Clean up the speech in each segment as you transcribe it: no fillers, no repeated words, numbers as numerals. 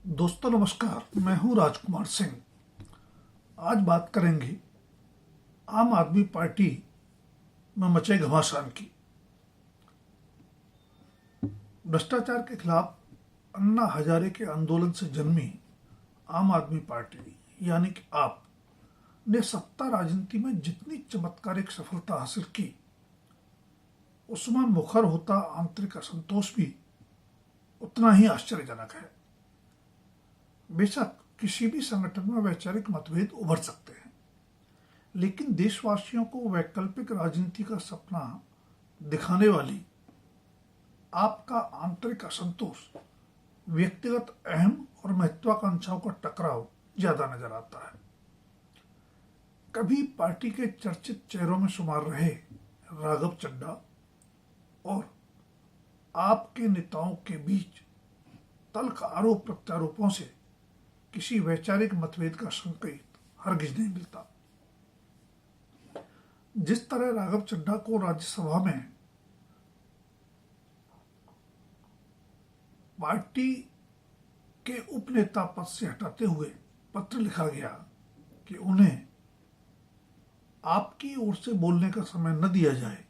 दोस्तों नमस्कार, मैं हूं राजकुमार सिंह। आज बात करेंगे आम आदमी पार्टी में मचे घमासान की। भ्रष्टाचार के खिलाफ अन्ना हजारे के आंदोलन से जन्मी आम आदमी पार्टी यानी कि आप ने सत्ता राजनीति में जितनी चमत्कारिक सफलता हासिल की, उसमें मुखर होता आंतरिक असंतोष भी उतना ही आश्चर्यजनक है। बेशक किसी भी संगठन में वैचारिक मतभेद उभर सकते हैं, लेकिन देशवासियों को वैकल्पिक राजनीति का सपना दिखाने वाली आपका आंतरिक असंतोष व्यक्तिगत अहम और महत्वाकांक्षाओं का टकराव ज्यादा नजर आता है। कभी पार्टी के चर्चित चेहरों में शुमार रहे राघव चड्ढा और आपके नेताओं के बीच तल्ख आरोप प्रत्यारोपों से किसी वैचारिक मतभेद का संकेत हरगिज नहीं मिलता। जिस तरह राघव चड्ढा को राज्यसभा में पार्टी के उपनेता पद से हटाते हुए पत्र लिखा गया कि उन्हें आपकी ओर से बोलने का समय न दिया जाए,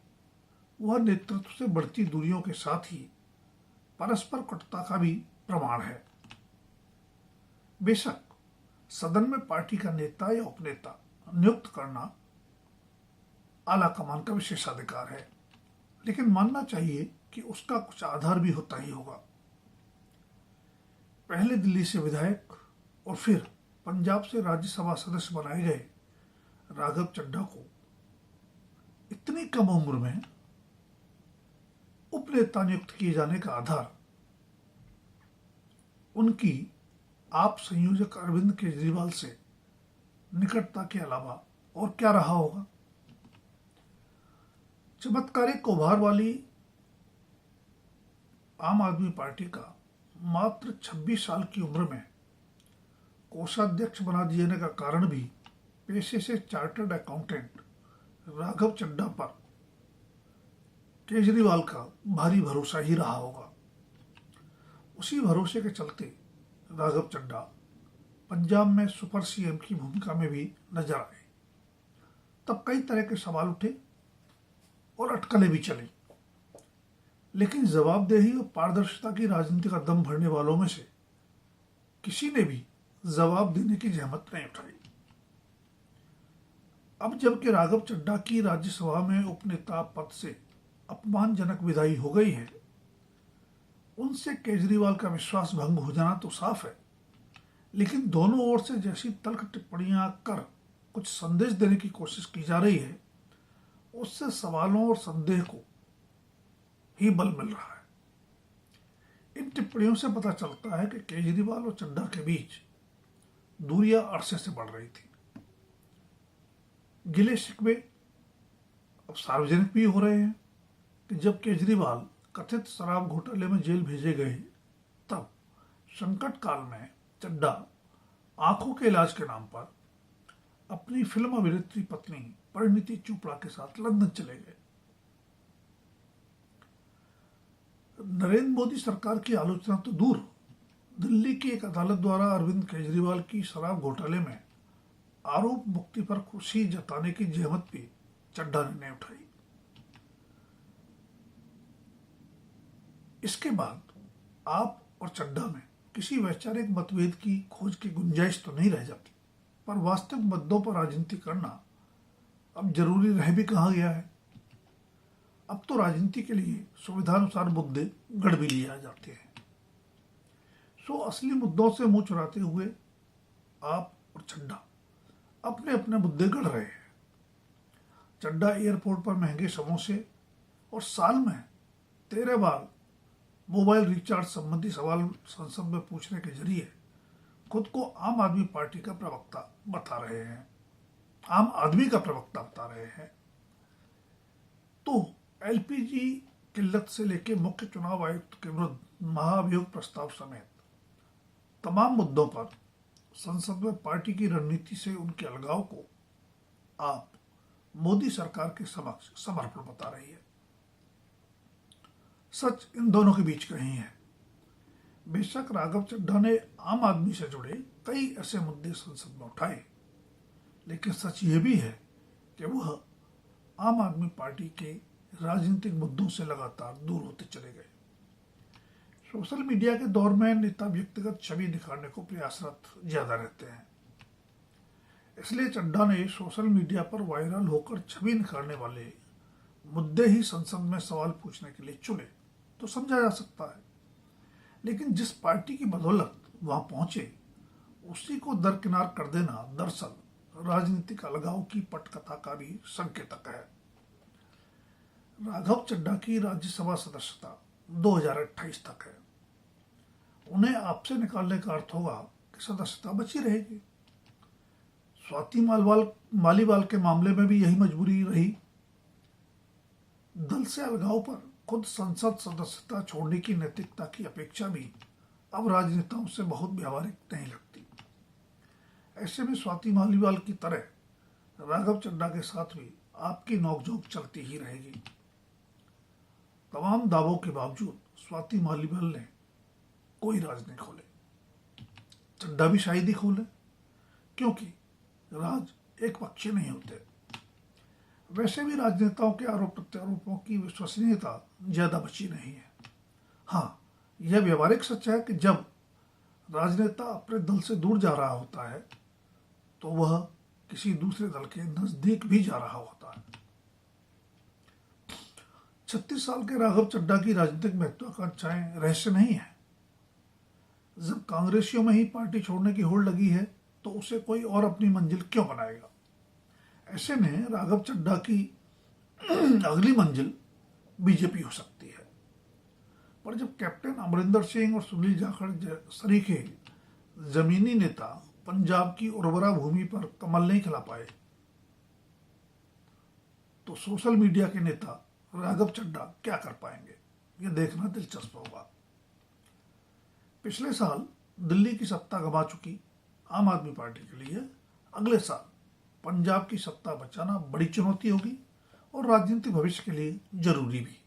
वह नेतृत्व से बढ़ती दूरियों के साथ ही परस्पर कटुता का भी प्रमाण है। बेशक सदन में पार्टी का नेता या उपनेता नियुक्त करना आला कमान का विशेषाधिकार है, लेकिन मानना चाहिए कि उसका कुछ आधार भी होता ही होगा। पहले दिल्ली से विधायक और फिर पंजाब से राज्यसभा सदस्य बनाए गए राघव चड्ढा को इतनी कम उम्र में उपनेता नियुक्त किए जाने का आधार उनकी आप संयोजक अरविंद केजरीवाल से निकटता के अलावा और क्या रहा होगा। चमत्कारिक उभार वाली आम आदमी पार्टी का मात्र 26 साल की उम्र में कोषाध्यक्ष बना दिए जाने का कारण भी पेशे से चार्टर्ड अकाउंटेंट राघव चड्ढा पर केजरीवाल का भारी भरोसा ही रहा होगा। उसी भरोसे के चलते राघव चड्ढा पंजाब में सुपर सीएम की भूमिका में भी नजर आए। तब कई तरह के सवाल उठे और अटकलें भी चली, लेकिन जवाबदेही और पारदर्शिता की राजनीति का दम भरने वालों में से किसी ने भी जवाब देने की जहमत नहीं उठाई। अब जबकि राघव चड्ढा की राज्यसभा में उपनेता पद से अपमानजनक विदाई हो गई है, उनसे केजरीवाल का विश्वास भंग हो जाना तो साफ है, लेकिन दोनों ओर से जैसी तल्ख टिप्पणियां कर कुछ संदेश देने की कोशिश की जा रही है, उससे सवालों और संदेह को ही बल मिल रहा है। इन टिप्पणियों से पता चलता है कि केजरीवाल और चड्ढा के बीच दूरियां अरसे से बढ़ रही थी। गिले शिकवे अब सार्वजनिक भी हो रहे हैं कि जब केजरीवाल कथित शराब घोटाले में जेल भेजे गए, तब संकट काल में चड्ढा आंखों के इलाज के नाम पर अपनी फिल्म अभिनेत्री पत्नी परिणीति चोपड़ा के साथ लंदन चले गए। नरेंद्र मोदी सरकार की आलोचना तो दूर, दिल्ली की एक अदालत द्वारा अरविंद केजरीवाल की शराब घोटाले में आरोप मुक्ति पर खुशी जताने की जहमत भी चड्ढा ने नहीं उठाई। इसके बाद आप और चड्ढा में किसी वैचारिक मतभेद की खोज की गुंजाइश तो नहीं रह जाती, पर वास्तविक मुद्दों पर राजनीति करना अब जरूरी रह भी कहा गया है। अब तो राजनीति के लिए सुविधानुसार मुद्दे गढ़ भी लिए जाते हैं। सो असली मुद्दों से मुंह चुराते हुए आप और चड्ढा अपने अपने मुद्दे गढ़ रहे हैं। चड्ढा एयरपोर्ट पर महंगे समोसे और साल में 13 बार मोबाइल रिचार्ज संबंधी सवाल संसद में पूछने के जरिए खुद को आम आदमी पार्टी का प्रवक्ता बता रहे हैं, आम आदमी का प्रवक्ता बता रहे हैं। तो एलपीजी किल्लत से लेकर मुख्य चुनाव आयुक्त के विरुद्ध महाभियोग प्रस्ताव समेत तमाम मुद्दों पर संसद में पार्टी की रणनीति से उनके अलगाव को आप मोदी सरकार के समक्ष समर्पण बता रही है। सच इन दोनों के बीच कहीं है। बेशक राघव चड्ढा ने आम आदमी से जुड़े कई ऐसे मुद्दे संसद में उठाए, लेकिन सच ये भी है कि वह आम आदमी पार्टी के राजनीतिक मुद्दों से लगातार दूर होते चले गए। सोशल मीडिया के दौर में नेता व्यक्तिगत छवि दिखाने को प्रयासरत ज्यादा रहते हैं, इसलिए चड्ढा ने सोशल मीडिया पर वायरल होकर छवि निखारने वाले मुद्दे ही संसद में सवाल पूछने के लिए चुने तो समझा जा सकता है। लेकिन जिस पार्टी की बदौलत वहां पहुंचे, उसी को दरकिनार कर देना दरअसल राजनीतिक अलगाव की पटकथा का भी संकेतक है। राघव चड्ढा की राज्यसभा सदस्यता 2028 तक है। उन्हें आपसे निकालने का अर्थ होगा कि सदस्यता बची रहेगी। स्वाति मालीवाल के मामले में भी यही मजबूरी रही। दल से अलगाव पर खुद संसद सदस्यता छोड़ने की नैतिकता की अपेक्षा भी अब राजनेताओं से बहुत व्यावहारिक नहीं लगती। ऐसे में स्वाति मालीवाल की तरह राघव चड्ढा के साथ भी आपकी नोकझोंक चलती ही रहेगी। तमाम दावों के बावजूद स्वाति मालीवाल ने कोई राज नहीं खोले। चड्ढा भी शायद ही खोले, क्योंकि राज एक पक्षी नहीं होते। वैसे भी राजनेताओं के आरोप प्रत्यारोपों की विश्वसनीयता ज्यादा बची नहीं है। हाँ, यह व्यवहारिक सच है कि जब राजनेता अपने दल से दूर जा रहा होता है तो वह किसी दूसरे दल के नजदीक भी जा रहा होता है। 36 साल के राघव चड्ढा की राजनीतिक महत्वाकांक्षाएं रहस्य नहीं है। जब कांग्रेसियों में ही पार्टी छोड़ने की होड़ लगी है तो उसे कोई और अपनी मंजिल क्यों बनाएगा। ऐसे में राघव चड्ढा की अगली मंजिल बीजेपी हो सकती है। पर जब कैप्टन अमरिंदर सिंह और सुनील जाखड़ सरीखे जमीनी नेता पंजाब की उर्वरा भूमि पर कमल नहीं खिला पाए, तो सोशल मीडिया के नेता राघव चड्ढा क्या कर पाएंगे, यह देखना दिलचस्प होगा। पिछले साल दिल्ली की सत्ता गंवा चुकी आम आदमी पार्टी के लिए अगले साल पंजाब की सत्ता बचाना बड़ी चुनौती होगी और राजनीतिक भविष्य के लिए जरूरी भी।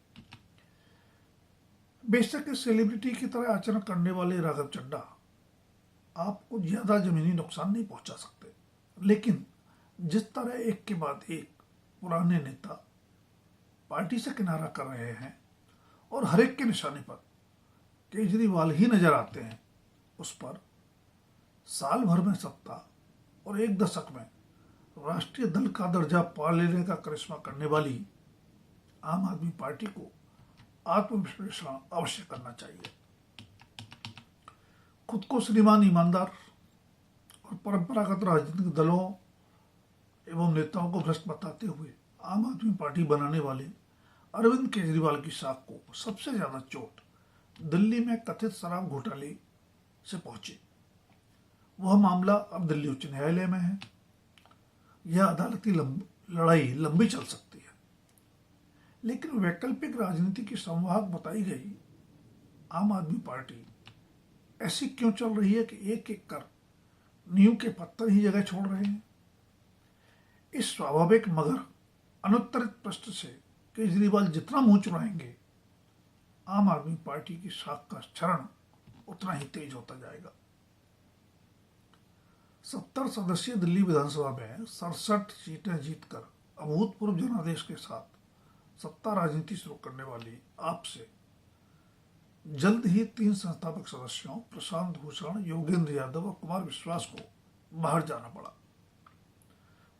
बेशक इस सेलिब्रिटी की तरह आचरण करने वाले राघव चड्ढा आपको ज्यादा जमीनी नुकसान नहीं पहुंचा सकते, लेकिन जिस तरह एक के बाद एक पुराने नेता पार्टी से किनारा कर रहे हैं और हर एक के निशाने पर केजरीवाल ही नजर आते हैं, उस पर साल भर में सत्ता और एक दशक में राष्ट्रीय दल का दर्जा पा लेने का करिश्मा करने वाली आम आदमी पार्टी को आत्मविश्लेषण अवश्य करना चाहिए। खुद को श्रीमान ईमानदार और परंपरागत राजनीतिक दलों एवं नेताओं को भ्रष्ट बताते हुए आम आदमी पार्टी बनाने वाले अरविंद केजरीवाल की साख को सबसे ज्यादा चोट दिल्ली में कथित शराब घोटाले से पहुंची। वह मामला अब दिल्ली उच्च न्यायालय में है। यह अदालती लड़ाई लंबी चल सकती है, लेकिन वैकल्पिक राजनीति की संवाहक बताई गई आम आदमी पार्टी ऐसी क्यों चल रही है कि एक एक कर नींव के पत्थर ही जगह छोड़ रहे हैं। इस स्वाभाविक मगर अनुत्तरित प्रश्न से केजरीवाल जितना मुंह चुराएंगे, आम आदमी पार्टी की साख का क्षरण उतना ही तेज होता जाएगा। 70 सदस्यीय दिल्ली विधानसभा में 67 सीटें जीतकर अभूतपूर्व जनादेश के साथ सत्ता राजनीति शुरू करने वाली आप से जल्द ही 3 संस्थापक सदस्यों प्रशांत भूषण, योगेंद्र यादव और कुमार विश्वास को बाहर जाना पड़ा।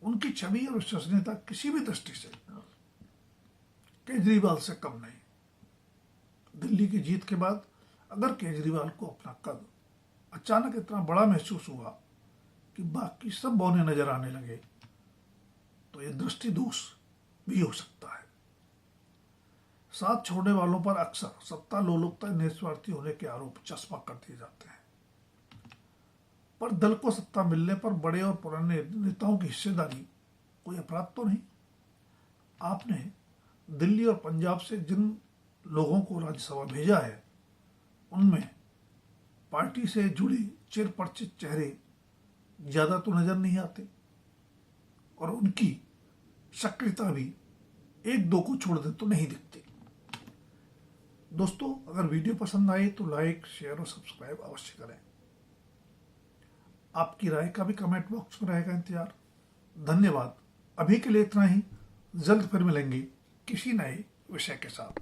उनकी छवि और विश्वसनीयता किसी भी दृष्टि से केजरीवाल से कम नहीं। दिल्ली की जीत के बाद अगर केजरीवाल को अपना कद अचानक इतना बड़ा महसूस हुआ कि बाकी सब बौने नजर आने लगे, तो यह दृष्टि दोष भी हो सकता है। साथ छोड़ने वालों पर अक्सर सत्ता लोलुपता निस्वार्थी होने के आरोप चस्पा कर दिए जाते हैं, पर दल को सत्ता मिलने पर बड़े और पुराने नेताओं की हिस्सेदारी कोई अपराध तो नहीं। आपने दिल्ली और पंजाब से जिन लोगों को राज्यसभा भेजा है, उनमें पार्टी से जुड़े चिरपरिचित चेहरे ज्यादा तो नजर नहीं आते और उनकी सक्रियता भी एक दो को छोड़ दे तो नहीं दिखती। दोस्तों, अगर वीडियो पसंद आए तो लाइक, शेयर और सब्सक्राइब अवश्य करें। आपकी राय का भी कमेंट बॉक्स में रहेगा इंतजार। धन्यवाद। अभी के लिए इतना ही। जल्द फिर मिलेंगे किसी नए विषय के साथ।